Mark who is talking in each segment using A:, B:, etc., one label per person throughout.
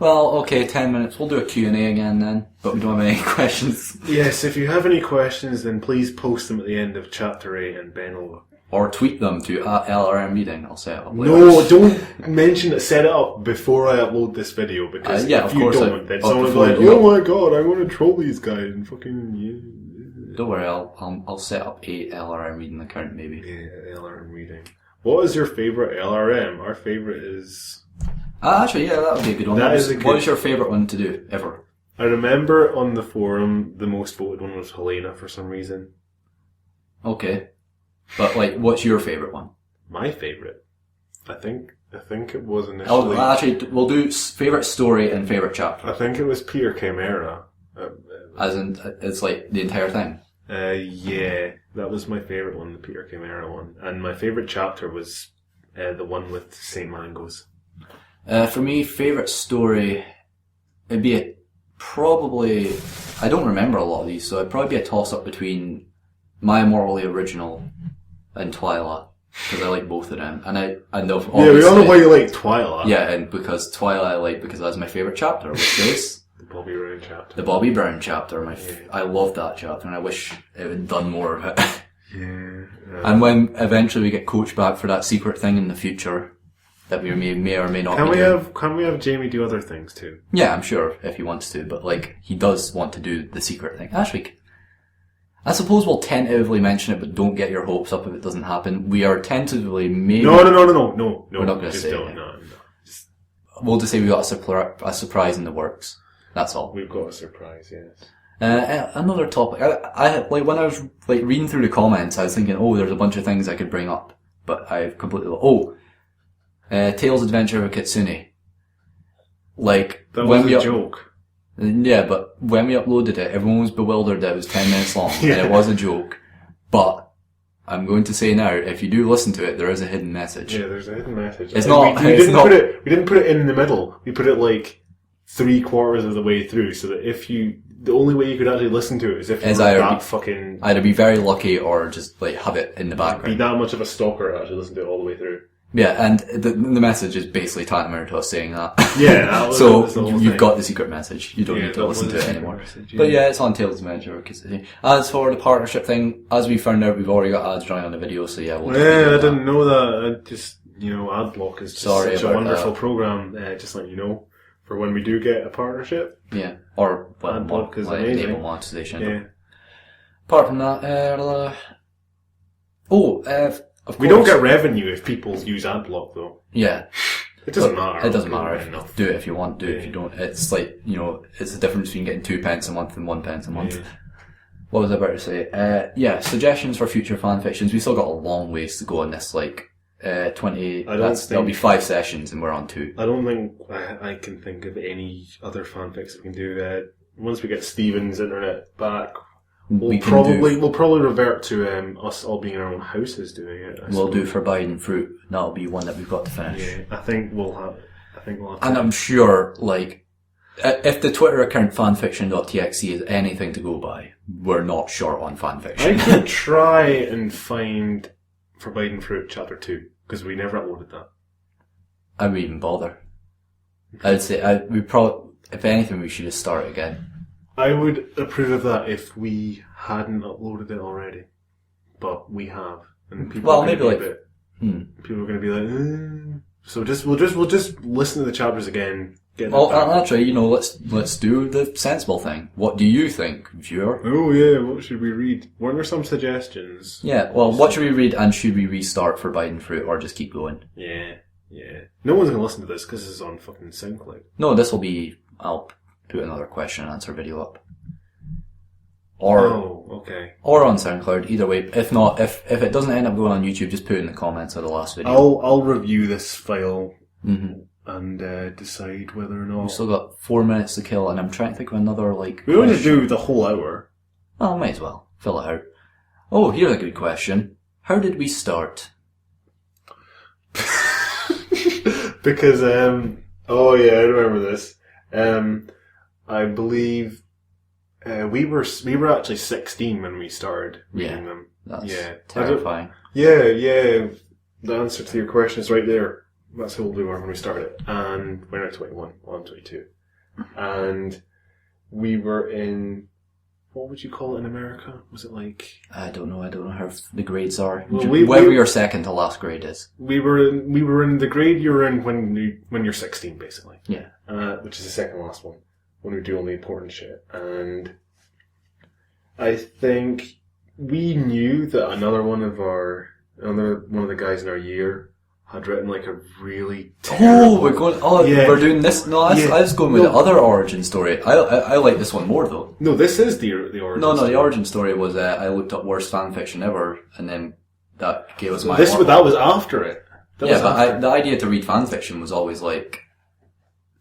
A: Well, okay, 10 minutes. We'll do a Q&A again then, but we don't have any questions.
B: Yes, if you have any questions, then please post them at the end of Chapter 8 and Ben will...
A: Or tweet them to @LRMReading. I'll set it up later.
B: No, don't mention that. Set it up before I upload this video, because if you don't, then someone will be like, oh my god, I want to troll these guys and fucking... Yeah.
A: Don't worry, I'll set up a LRMReading account maybe.
B: Yeah, LRMReading. What is your favourite LRM? Our favourite is...
A: Actually, yeah, that would be a good one. What is your favourite one to do, ever?
B: I remember on the forum, the most voted one was Helena for some reason.
A: Okay. But, like, what's your favourite one?
B: My favourite? I think it was initially...
A: actually, we'll do favourite story and favourite chapter.
B: I think it was Peter Chimera.
A: As in, it's like the entire thing?
B: Yeah. That was my favourite one, the Peter Chimera one. And my favourite chapter was the one with St. Mangoes.
A: For me, favourite story, it'd be probably... I don't remember a lot of these, so it'd probably be a toss-up between My Immortally Original and Twilight, because I like both of them. And
B: yeah, we all know why you like Twilight.
A: Yeah, and because Twilight I like because that's my favourite chapter, which is...
B: The Bobby Brown chapter.
A: The Bobby Brown chapter. I love that chapter, and I wish it had done more of it.
B: Yeah.
A: And when eventually we get coached back for that secret thing in the future, that we may or may not
B: Can we have Jamie do other things too?
A: Yeah, I'm sure, if he wants to, but like, he does want to do the secret thing. Actually, I suppose we'll tentatively mention it, but don't get your hopes up if it doesn't happen. We are tentatively maybe...
B: No.
A: We're not going to say it. No. We'll just say we've got a surprise in the works. That's all.
B: We've got a surprise, yes.
A: Another topic. I like when I was like reading through the comments, I was thinking, oh, there's a bunch of things I could bring up, but I've completely... Tails Adventure of Kitsune. Like...
B: That was a joke.
A: Yeah, but when we uploaded it, everyone was bewildered that it was 10 minutes long, and it was a joke. But I'm going to say now, if you do listen to it, there is a hidden message.
B: Yeah, there's a hidden message.
A: It's
B: not. We didn't put it in the middle. We put it like 3/4 of the way through, so that the only way you could actually listen to it is if you were
A: either be very lucky or just like have it in the background.
B: Be that much of a stalker to actually listen to it all the way through.
A: Yeah, and the message is basically tantamount to us saying that.
B: Yeah,
A: so you've got the secret message. You don't need to listen to it anymore.
B: Message,
A: But yeah, it's on Tails Adventure. As for the partnership thing, as we found out, we've already got ads running on the video, so yeah, we'll
B: I didn't know that. I just, Adblock is just such a wonderful program. Just letting you know, for when we do get a partnership.
A: Yeah, or
B: Adblock is amazing.
A: Enable monetization.
B: Yeah.
A: Apart from that, of course.
B: We don't get revenue if people use Adblock, though.
A: Yeah.
B: It doesn't matter.
A: It doesn't matter. Do it if you want, do it if you don't. It's like, it's the difference between getting 2 pence a month and 1 pence a month. Yeah. What was I about to say? Suggestions for future fanfictions. We still got a long ways to go on this, 20... There'll be 5 sessions and we're on 2.
B: I don't think I can think of any other fanfics that we can do. Once we get Steven's internet back... We'll probably revert to us all being in our own houses doing it.
A: We'll do Forbidden Fruit. That'll be one that we've got to finish.
B: Yeah, I think we'll have.
A: And I'm sure, if the Twitter account fanfiction.txt is anything to go by, we're not short on fanfiction.
B: I could try and find Forbidden Fruit Chapter 2 because we never uploaded that.
A: I wouldn't even bother. I'd say if anything, we should just start again.
B: I would approve of that if we hadn't uploaded it already, but we have, and people. Well, maybe people are going to be like, So we'll just listen to the chapters again.
A: Actually, let's do the sensible thing. What do you think, viewer?
B: Oh yeah, what should we read? What are some suggestions?
A: Yeah, well, what should we read, and should we restart Forbidden Fruit or just keep going?
B: Yeah. No one's going to listen to this because this is on fucking SoundCloud.
A: No, this will be. I'll put another question and answer video up.
B: Okay.
A: Or on SoundCloud, either way. If not, if it doesn't end up going on YouTube, just put it in the comments of the last video.
B: I'll review this file and decide whether or not...
A: We've still got 4 minutes to kill, and I'm trying to think of another,
B: We don't need to do the whole hour.
A: Oh, might as well. Fill it out. Oh, here's a good question. How did we start?
B: Because, oh yeah, I remember this. I believe we were actually 16 when we started reading them.
A: That's terrifying.
B: Yeah. The answer to your question is right there. That's how old we were when we started. And we're now 21. Well, I'm 22. And we were in... What would you call it in America? Was it like...
A: I don't know how the grades are.
B: Well,
A: whatever your second to last grade is.
B: We were in the grade you're in when you're 16, basically.
A: Yeah.
B: Which is the second last one. When we do all the important shit. And I think we knew that another one of the guys in our year had written like a really terrible...
A: we're doing this? No, I was going with the other origin story. I like this one more though.
B: No, this is the origin story.
A: No, the origin story was I looked up worst fanfiction ever, and then that gave us my...
B: That was after it.
A: The idea to read fanfiction was always like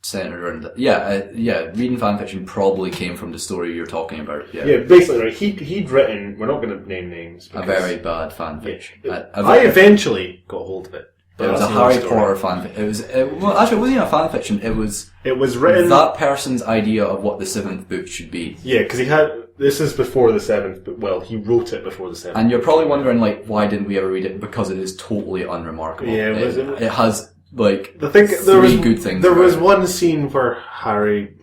A: centered around reading fanfiction probably came from the story you're talking about. Yeah,
B: basically, right. He'd written... We're not going to name names.
A: A very bad fanfiction.
B: I eventually got hold of it.
A: It was a Harry Potter fanfiction. It wasn't even a fanfiction. It was
B: written...
A: that person's idea of what the 7th book should be.
B: Yeah, because he had... This is before the 7th book. Well, he wrote it before the 7th.
A: And you're probably wondering, like, why didn't we ever read it? Because it is totally unremarkable.
B: Yeah,
A: it has, like,
B: three
A: good things.
B: There was one scene where Harry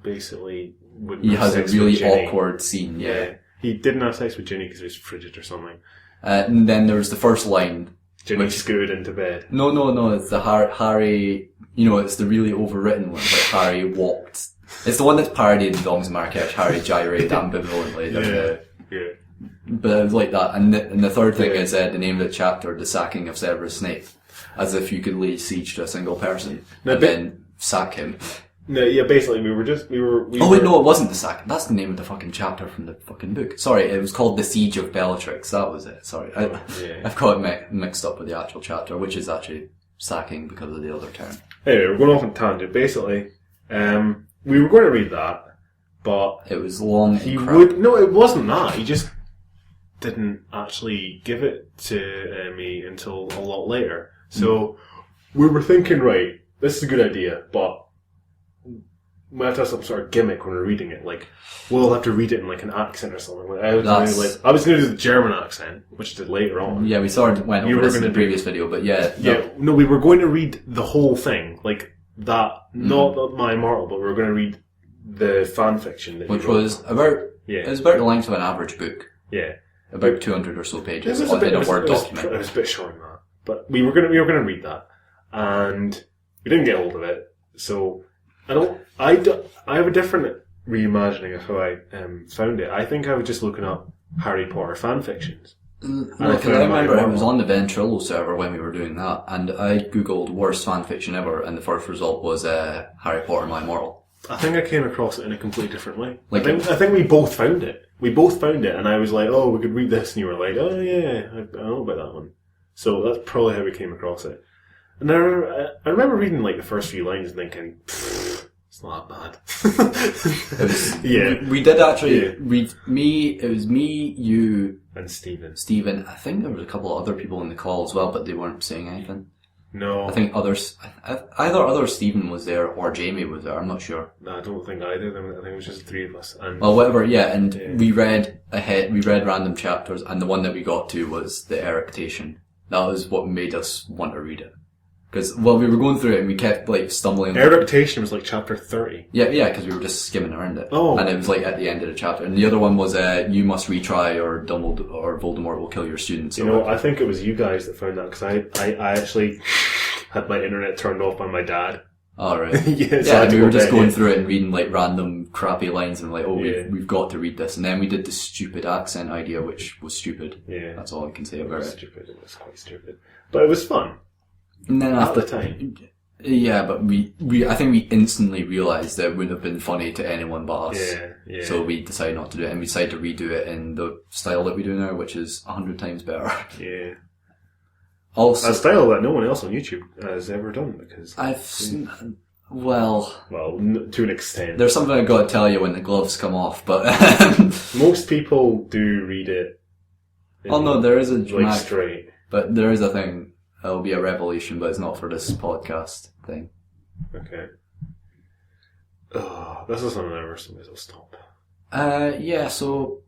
B: basically wouldn't
A: He
B: have
A: has a
B: sex
A: really
B: with Ginny.
A: awkward scene, yeah.
B: He didn't have sex with Ginny because he was frigid or something.
A: And then there was the first line...
B: Ginny scooted into bed.
A: No, it's the Harry, it's the really overwritten one, like Harry walked. It's the one that's parodied in Dongs and Marrakesh, Harry gyrated ambivalently.
B: Yeah.
A: But it was like that. And the third thing is the name of the chapter, The Sacking of Severus Snape. As if you could lay siege to a single person and then sack him.
B: No, yeah, basically we were...
A: No, it wasn't the sack. That's the name of the fucking chapter from the fucking book. Sorry, it was called The Siege of Bellatrix. That was it. Sorry. I've got it mixed up with the actual chapter, which is actually sacking because of the other term.
B: Anyway, we're going off on tangent. Basically, we were going to read that, but...
A: It was long and crap.
B: No, it wasn't that. He just didn't actually give it to me until a lot later. So, we were thinking, right, this is a good idea, but... we have to have some sort of gimmick when we're reading it. Like, we'll have to read it in like an accent or something. I was going to do the German accent, which I did later on.
A: Yeah, we went over this in the previous video, but
B: no, we were going to read the whole thing, like that. Not My Immortal, but we were going to read the fan fiction that
A: which was about. Yeah, it was about the length of an average book.
B: Yeah,
A: about 200 or so pages
B: in a Word document. It was a bit short than that, but we were going to read that, and we didn't get hold of it, so. I have a different reimagining of how I found it. I think I was just looking up Harry Potter fan fictions.
A: Because I remember it was on the Ventrilo server when we were doing that, and I googled worst fan fiction ever, and the first result was Harry Potter My Immortal.
B: I think I came across it in a completely different way. I think we both found it. We both found it, and I was like, "Oh, we could read this," and you were like, "Oh yeah, I know about that one." So that's probably how we came across it. And I remember reading like the first few lines and thinking, it's not bad.
A: We did actually read it was me, you...
B: and
A: Stephen. I think there was a couple of other people in the call as well, but they weren't saying anything.
B: No.
A: I think either Stephen was there or Jamie was there, I'm not sure.
B: No, I don't think either of them. I think it was just the three of us. And
A: whatever, we read random chapters, and the one that we got to was the eructation. That was what made us want to read it. Because, we were going through it and we kept, like, stumbling.
B: Eructation was like chapter 30.
A: Yeah, because we were just skimming around it.
B: Oh.
A: And it was, like, at the end of the chapter. And the other one was, you must retry or Voldemort will kill your students.
B: I think it was you guys that found that, because I actually had my internet turned off by my dad.
A: Oh, right.
B: Yeah,
A: we were just going through it and reading, like, random crappy lines and, like, we've got to read this. And then we did the stupid accent idea, which was stupid.
B: Yeah.
A: That's all I can say about it.
B: Stupid. It was quite stupid. But it was fun.
A: And then
B: at the time.
A: Yeah, but I think we instantly realised that it wouldn't have been funny to anyone but us.
B: Yeah.
A: So we decided not to do it, and we decided to redo it in the style that we do now, which is 100 times better.
B: Yeah.
A: Also,
B: a style that no one else on YouTube has ever done, because...
A: Well,
B: to an extent.
A: There's something I've got to tell you when the gloves come off, but...
B: Most people do read it.
A: There is a...
B: straight.
A: But there is a thing... It'll be a revelation, but it's not for this podcast thing.
B: Okay. Oh, this is something I never somebody will stop.
A: So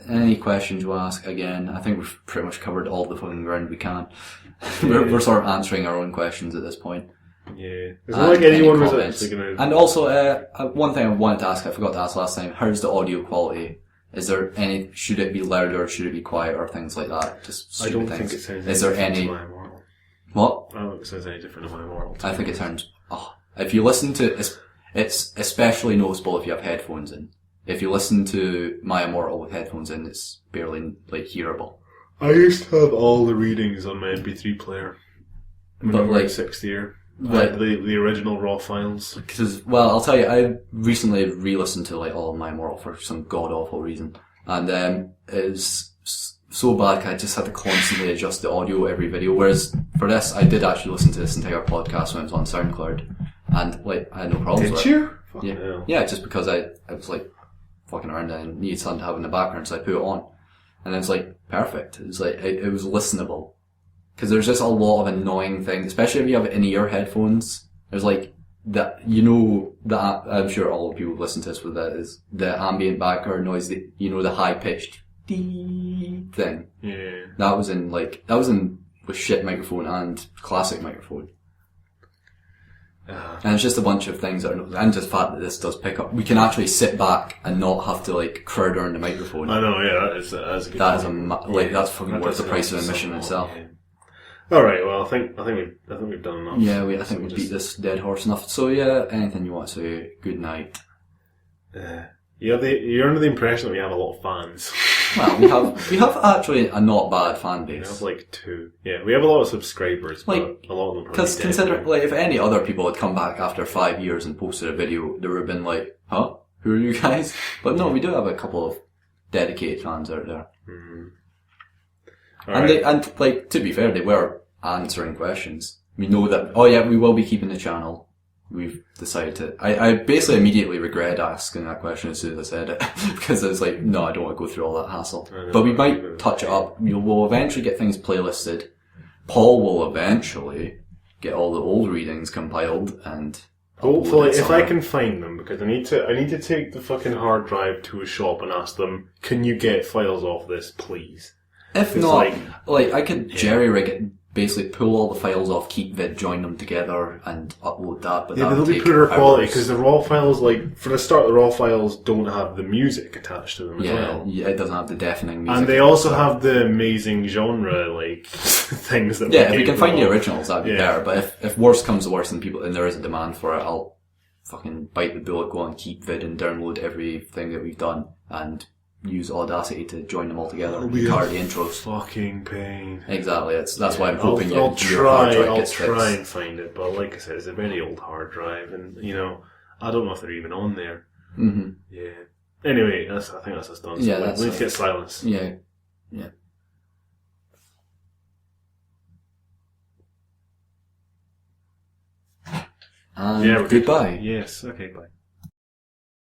A: any questions you ask, again, I think we've pretty much covered all the fucking ground we can. We're sort of answering our own questions at this point.
B: Yeah. It's not like anyone was actually going to...
A: And also, one thing I wanted to ask, I forgot to ask last time, how's the audio quality? Is there any, should it be louder, should it be quieter, things like that? Just
B: I don't
A: things.
B: think it sounds
A: Is there any...
B: to my Immortal.
A: What?
B: I don't think it sounds any different to my Immortal.
A: I think it sounds... Oh, if you listen to... It's especially noticeable if you have headphones in. If you listen to My Immortal with headphones in, it's barely, like, hearable.
B: I used to have all the readings on my MP3 player. When I was 6th year. Like the original raw files.
A: Because, well, I'll tell you, I recently re-listened to, like, all of My Immortal for some god-awful reason. And, it was so bad I just had to constantly adjust the audio every video. Whereas, for this, I did actually listen to this entire podcast when it was on Soundcloud. And, like, I had no problems with it.
B: Did you?
A: Yeah.
B: Hell.
A: Yeah, just because I was, like, fucking around and I needed something to have in the background, so I put it on. And it was, like, perfect. It was, like, it was listenable. Because there's just a lot of annoying things, especially if you have in-ear headphones. There's, like, that, you know, that, I'm sure all of people listen to this with that, is the ambient background noise, the high-pitched dee thing.
B: Yeah.
A: That was in with shit microphone and classic microphone. And it's just a bunch of things that are, and just the fact that this does pick up. We can actually sit back and not have to, like, crowd around the microphone.
B: I know, yeah, that is a good
A: point. That's fucking worth the price of admission itself.
B: Yeah. Alright, well, I think we've done enough.
A: Yeah, I think we've beat this dead horse enough. So yeah, anything you want to say, good night.
B: You're under the impression that we have a lot of fans.
A: Well, we have actually a not bad fan base.
B: We have like 2. Yeah, we have a lot of subscribers,
A: like,
B: but a lot of them probably
A: because consider, like, if any other people had come back after 5 years and posted a video, there would have been like, huh? Who are you guys? But no, we do have a couple of dedicated fans out there.
B: Mm.
A: And like, to be fair, they were answering questions. We know that, oh yeah, we will be keeping the channel. We've decided to... I basically immediately regret asking that question as soon as I said it. Because it's like, no, I don't want to go through all that hassle. But we might touch it up. We'll eventually get things playlisted. Paul will eventually get all the old readings compiled and...
B: Hopefully, if I can find them, because I need to take the fucking hard drive to a shop and ask them, can you get files off this, please?
A: If not, like I could jerry-rig it, basically pull all the files off, keep vid, join them together, and upload that. But
B: they'll be poorer quality, because the raw files, like, for the start, the raw files don't have the music attached to them as well.
A: Yeah, it doesn't have the deafening music.
B: And they also have the amazing genre, like, things that...
A: Yeah, if we can find the originals, that'd be better. But if worse comes to worse and there is a demand for it, I'll fucking bite the bullet, go on keep vid, and download everything that we've done, and use Audacity to join them all together and record the intros.
B: Fucking pain.
A: Exactly. That's why I'm hoping
B: I'll try
A: gets fixed.
B: And find it, but like I said, it's a very old hard drive, and I don't know if they're even on there.
A: Mm-hmm.
B: Yeah. Anyway, I think that's us done. So
A: yeah,
B: we need to get silence.
A: Yeah. And goodbye.
B: Yes. Okay. Bye.